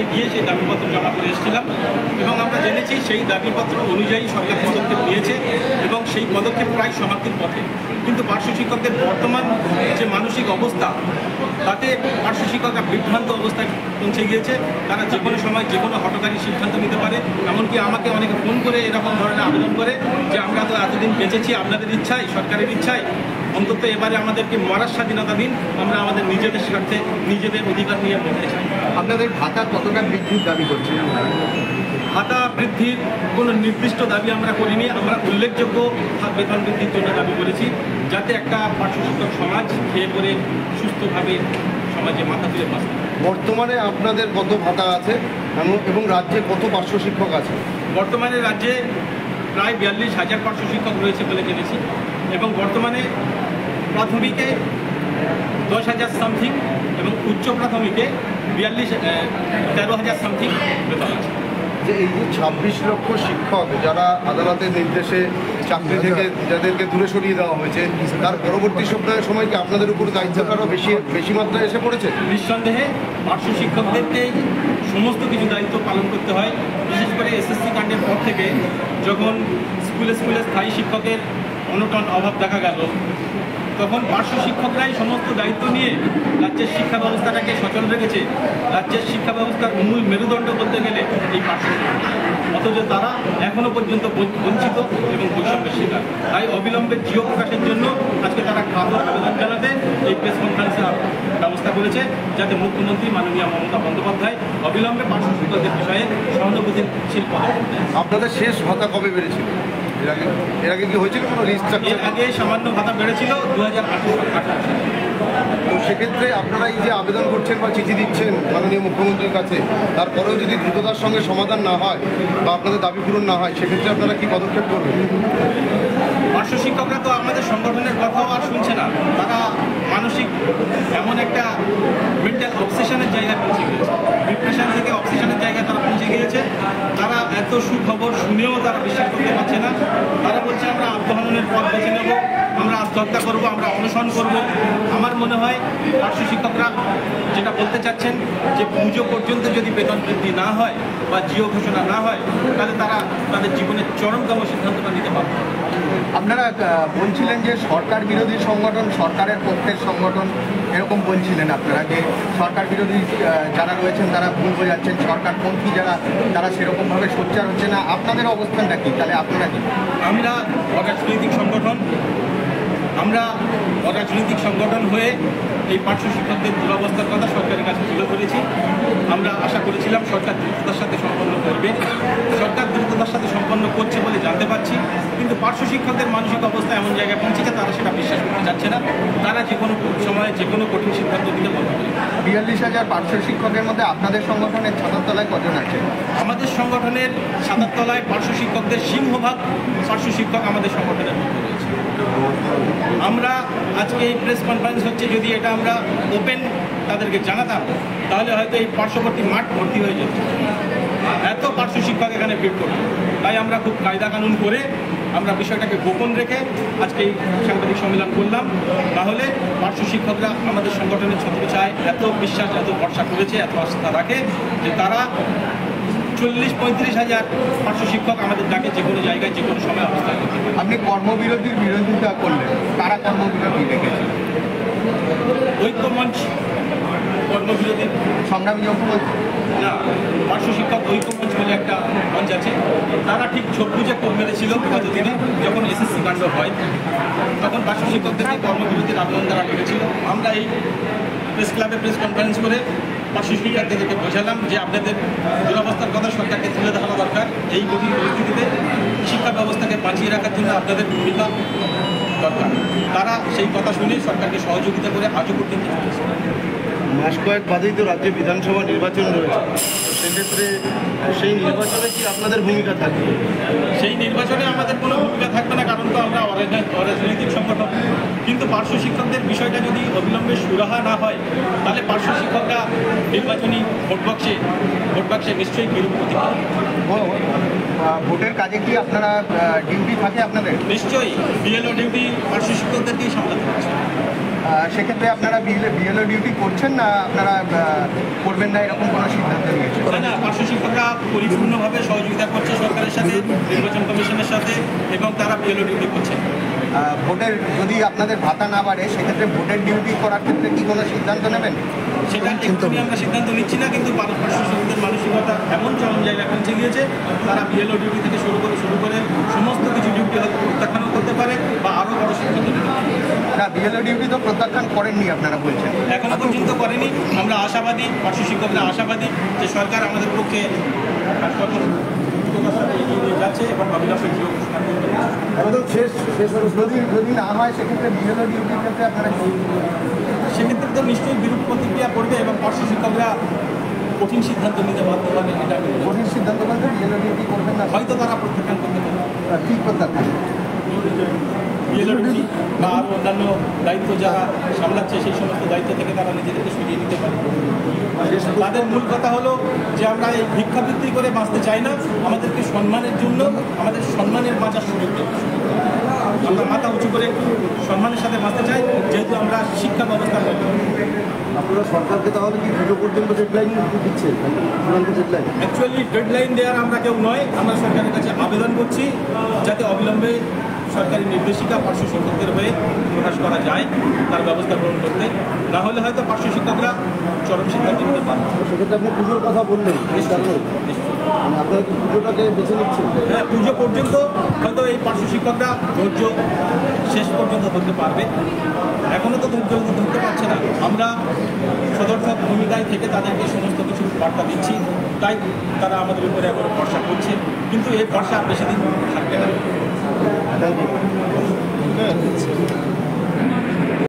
ভবনে গিয়ে সেই দাবিপত্র জমা করে এসেছিলাম এবং আমরা জেনেছি সেই দাবিপত্র অনুযায়ী সরকার পদক্ষেপ নিয়েছে এবং সেই পদক্ষেপ প্রায় সমাপ্তির পথে। কিন্তু পার্শ্ব শিক্ষকদের বর্তমান যে মানসিক অবস্থা তাতে পার্শ্ব শিক্ষকরা বিভ্রান্ত অবস্থায় পৌঁছে গিয়েছে। তারা যে কোনো সময় যে কোনো হঠকারী সিদ্ধান্ত নিতে পারে। এমনকি আমাকে অনেকে ফোন করে এরকম ধরনের আবেদন করে যে আমরা তো এতদিন বেঁচেছি আপনাদের ইচ্ছায়, সরকারের ইচ্ছায়, অন্তত এবারে আমাদেরকে মরার স্বাধীনতা দিন, আমরা আমাদের নিজেদের স্বার্থে নিজেদের অধিকার নিয়ে বলতে চাই। আপনাদের ভাতা কতটা বৃদ্ধির দাবি করছেন? ভাতা বৃদ্ধির কোনো নির্দিষ্ট দাবি আমরা করিনি, আমরা উল্লেখযোগ্য বেতন বৃদ্ধির জন্য দাবি করেছি, যাতে একটা পার্শ্ব শিক্ষক সমাজ খেয়ে পরে সুস্থভাবে সমাজে মাথা তুলে বাঁচতে। বর্তমানে আপনাদের কত ভাতা আছে এবং রাজ্যে কত পার্শ্ব শিক্ষক আছে? বর্তমানে রাজ্যে প্রায় 42,000 পার্শ্ব শিক্ষক রয়েছে বলে জেনেছি এবং বর্তমানে প্রাথমিকে 10,000 সামথিং এবং উচ্চ প্রাথমিকে 13,000 সামথিং বেতন আছে। যে এই যে 26 লক্ষ শিক্ষক যারা আদালতের নির্দেশে চাকরি থেকে যাদেরকে দূরে সরিয়ে দেওয়া হয়েছে, তার পরবর্তী সময় কি আপনাদের উপর দায়িত্ব আরও বেশি মাত্রায় এসে পড়েছে? নিঃসন্দেহে পার্শ্ব শিক্ষকদেরকে সমস্ত কিছু দায়িত্ব পালন করতে হয়। বিশেষ করে এসএসসি কাণ্ডের পর থেকে যখন স্কুলে স্থায়ী শিক্ষকের অনটন অভাব দেখা গেল, তখন পার্শ্ব শিক্ষকরাই সমস্ত দায়িত্ব নিয়ে রাজ্যের শিক্ষা ব্যবস্থাটাকে সচল রেখেছে। রাজ্যের শিক্ষা ব্যবস্থার মূল মেরুদণ্ড বলতে গেলে এই পার্শ্ব শিক্ষক, অথচ তারা এখনও পর্যন্ত বঞ্চিত এবং বৈষম্যের শিকার। তাই অবিলম্বে জিও প্রকাশের জন্য আজকে তারা কাতর আবেদন জানাতে এই প্রেস কনফারেন্সের ব্যবস্থা করেছে, যাতে মুখ্যমন্ত্রী মাননীয় মমতা বন্দ্যোপাধ্যায় অবিলম্বে পার্শ্ব শিক্ষকদের বিষয়ে সহানুভূতিশীল পদক্ষেপ নেন। আপনাদের শেষ ভাতা কবে বেড়েছিল? এর আগে কি হয়েছিল কোনো রিস্ট্রাকচার? এর আগে সামান্য ভাতা বেড়েছিল 2018 সালে। তো সেক্ষেত্রে আপনারা এই যে আবেদন করছেন বা চিঠি দিচ্ছেন মাননীয় মুখ্যমন্ত্রীর কাছে, তারপরেও যদি দ্রুততার সঙ্গে সমাধান না হয় বা আপনাদের দাবি পূরণ না হয়, সেক্ষেত্রে আপনারা কি পদক্ষেপ করবেন? পার্শ্ব শিক্ষকরা তো আমাদের সংগঠনের কথাও আর শুনছে না। তারা মানসিক এমন একটা মেন্টাল অবসেশনের জায়গায় পৌঁছে গিয়েছে, ডিপ্রেশন থেকে অবসেশনের জায়গায় তারা পৌঁছে গিয়েছে। তারা এত সুখবর শুনেও তারা বিশ্বাস করতে পারছে না। তারা বলছে আমরা আত্মহননের পথ বেছে নেব, আমরা আত্মহত্যা করবো, আমরা অনশন করব। আমার মনে হয় পার্শ্ব শিক্ষকরা যেটা বলতে চাচ্ছেন যে পুজো পর্যন্ত যদি বেতন বৃদ্ধি না হয় বা জিও ঘোষণা না হয়, তাহলে তারা তাদের জীবনের চরমতম সিদ্ধান্তটা নিতে পারবে। আপনারা বলছিলেন যে সরকার বিরোধী সংগঠন, সরকারের পক্ষের সংগঠন, এরকম বলছিলেন আপনারা যে সরকার বিরোধী যারা রয়েছেন তারা ভুল বোঝাচ্ছেন, সরকারপন্থী যারা তারা সেরকমভাবে সোচ্চার হচ্ছে না। আপনাদের অবস্থানটা কী? তাহলে আপনারা কি? আমরা অরাজনৈতিক সংগঠন, আমরা অরাজনৈতিক সংগঠন হয়ে এই পার্শ্ব শিক্ষকদের দুরবস্থার কথা সরকারের কাছে তুলে ধরেছি। আমরা আশা করেছিলাম সরকার দ্রুততার সাথে সম্পন্ন করবে, সরকার দ্রুততার সাথে সম্পন্ন করছে বলে জানতে পারছি। কিন্তু পার্শ্ব শিক্ষকদের মানসিক অবস্থা এমন জায়গায় পৌঁছেছে তারা সেটা বিশ্বাস করতে চাচ্ছে না। তারা যে কোনো সময়ে যে কোনো কঠিন সিদ্ধান্ত দিতে বন্ধ করে। 42,000 পার্শ্ব শিক্ষকের মধ্যে আপনাদের সংগঠনের ছাতার তলায় কজন আছে? আমাদের সংগঠনের ছাতার তলায় পার্শ্ব শিক্ষকদের সিংহভাগ পার্শ্ব শিক্ষক আমাদের সংগঠনের মধ্যে রয়েছে। আমরা আজকে এই প্রেস কনফারেন্স হচ্ছে, যদি এটা আমরা ওপেন তাদেরকে জানাতাম তাহলে হয়তো এই পার্শ্ববর্তী মাঠ ভর্তি হয়ে যেত। এত পার্শ্ব শিক্ষক এখানে ভিড় করত। তাই আমরা খুব কায়দা কানুন করে আমরা বিষয়টাকে গোপন রেখে আজকে এই সাংবাদিক সম্মেলন করলাম। তাহলে পার্শ্ব শিক্ষকরা আমাদের সংগঠনের ছত্রছায়ায় এত বিশ্বাস, এত ভরসা করেছে, এত আস্থা রাখে যে তারা 40-35,000 পার্শ্ব শিক্ষক আমাদের ডাকে যে কোনো জায়গায় যে কোনো সময় অবস্থান করতে পারে। আপনি কর্মবিরতির বিরোধিতা করলেন, কারা কর্মবিরতি রেখেছে? ঐক্যমঞ্চ কর্মবিরতির সংগ্রামী যখন না, পার্শ্ব শিক্ষক ঐক্যমঞ্চ বলে একটা মঞ্চ আছে, তারা ঠিক ছোটপুজে কোপ মেরেছিল গত দিনে যখন এসএসসি কাণ্ড হয়, তখন পার্শ্ব শিক্ষকদেরকে কর্মবিরতির আবেদন তারা করেছিল। আমরা এই প্রেস ক্লাবে প্রেস কনফারেন্স করে পার্শ্ব শিক্ষকদেরকে বোঝালাম যে আপনাদের দুরবস্থার কথা সরকারকে তুলে ধরা দরকার। এই কঠিন পরিস্থিতিতে শিক্ষা ব্যবস্থাকে বাঁচিয়ে রাখার জন্য আপনাদের ভূমিকা দরকার। তারা সেই কথা শুনে সরকারকে সহযোগিতা করে আজও পর্যন্ত চলেছে। মাস কয়েক বাদেই তো রাজ্যে বিধানসভা নির্বাচন রয়েছে, সেক্ষেত্রে সেই নির্বাচনে কি আপনাদের ভূমিকা থাকবে? সেই নির্বাচনে আমাদের কোনো ভূমিকা থাকবে না, কারণ তো আমরা অরাজনৈতিক সংগঠন। কিন্তু পার্শ্ব শিক্ষকদের বিষয়টা যদি অবিলম্বে সুরাহা না হয়, তাহলে পার্শ্ব শিক্ষকরা নির্বাচনী ভোট বাক্সে নিশ্চয়ই বিরূপ প্রতিক্রিয়া। ভোটের কাজে কি আপনারা ডিউটি থাকে আপনাদের? নিশ্চয়ই বিএলও ডিউটি পার্শ্ব শিক্ষকদেরকেই সামলাতে হচ্ছে। সেক্ষেত্রে আপনারা বিএলও ডিউটি করছেন না আপনারা করবেন? করবেন না এরকম কোনো সিদ্ধান্ত নিয়েছে? না না, পার্শ্ব শিক্ষকরা পরিপূর্ণভাবে সহযোগিতা করছে সরকারের সাথে, নির্বাচন কমিশনের সাথে, এবং তারা বিএলও ডিউটি করছে। ভোটের যদি আপনাদের ভাতা না বাড়ে সেক্ষেত্রে ভোটের ডিউটি করার ক্ষেত্রে কি কোনো সিদ্ধান্ত নেবেন? সেটা এক্ষুনি আমরা সিদ্ধান্ত নিচ্ছি না, কিন্তু পার্শ্ব শিক্ষকদের মানসিকতা এমন চরম জায়গায় পৌঁছে গিয়েছে, তারা বিএলও ডিউটি থেকে শুরু করে সমস্ত কিছু ডিউটি হয়তো প্রত্যাখ্যানও করতে পারে বা আরও বড় সিদ্ধান্ত নিতে পারে। না, বিএলও ডিউটি তো প্রত্যাখ্যান করেননি আপনারা বলছেন। এখনো পর্যন্ত করেনি। আমরা আশাবাদী, পার্শ্ব শিক্ষকরা আশাবাদী যে সরকার আমাদের পক্ষে যাচ্ছে এবং অবিলম্বে জিও ঘোষণা করবে। যদি না হয় সেক্ষেত্রে বিএলও ডিউটির ক্ষেত্রে আপনারা কি? সেক্ষেত্রে তো নিশ্চয়ই বিরূপ প্রতিক্রিয়া পড়বে এবং পার্শ্ব শিক্ষকরা কঠিন সিদ্ধান্ত নিতে বাধ্য হবে। এটা কঠিন সিদ্ধান্ত বলতে বিএলও ডিউটি করবেন না, হয়তো তারা প্রত্যাখ্যান করতে পারে। ঠিক প্রত্যাখ্যান বিএলও ডিউটি বা আরও অন্যান্য দায়িত্ব যারা সামলাচ্ছে সেই সমস্ত দায়িত্ব থেকে তারা নিজেদেরকে সরিয়ে নিতে পারে। তাদের মূল কথা হলো যে আমরা এই ভিক্ষাবৃত্তি করে বাঁচতে চাই না, আমাদেরকে সম্মানের জন্য আমাদের সম্মানের বাঁচার সুযোগ দেবে। আমরা মাথা উঁচু করে একটু সম্মানের সাথে বাঁচতে চাই, যেহেতু আমরা শিক্ষা ব্যবস্থা করব। আপনারা সরকারকে তাহলে কি পুজো পর্যন্ত ডেডলাইন দিচ্ছে? ডেডলাইন অ্যাকচুয়ালি ডেডলাইন দেওয়ার আমরা কেউ নয়, আমরা সরকারের কাছে আবেদন করছি যাতে অবিলম্বে সরকারি নির্দেশিকা পার্শ্ব শিক্ষকদের হয়ে প্রকাশ করা যায়, তার ব্যবস্থা গ্রহণ করতে। না হলে হয়তো পার্শ্ব শিক্ষকরা চরম সিদ্ধান্ত নিতে পারে। সেক্ষেত্রে আপনি পুজোর কথা বললেন, মানে আপনারা কি পুজোটাকে বেছে নিচ্ছেন? হ্যাঁ, পুজো পর্যন্ত হয়তো এই পার্শ্ব শিক্ষকরা ধৈর্য শেষ পর্যন্ত ধরতে পারবে। এখনও তো ধৈর্য ধরতে পারছে না। আমরা সদর্থক ভূমিকায় থেকে তাদেরকে সমস্ত কিছু বার্তা দিচ্ছি, তাই তারা আমাদের উপরে এখন ভরসা করছে, কিন্তু এই ভরসা বেশি দিন থাকবে না। Thank you.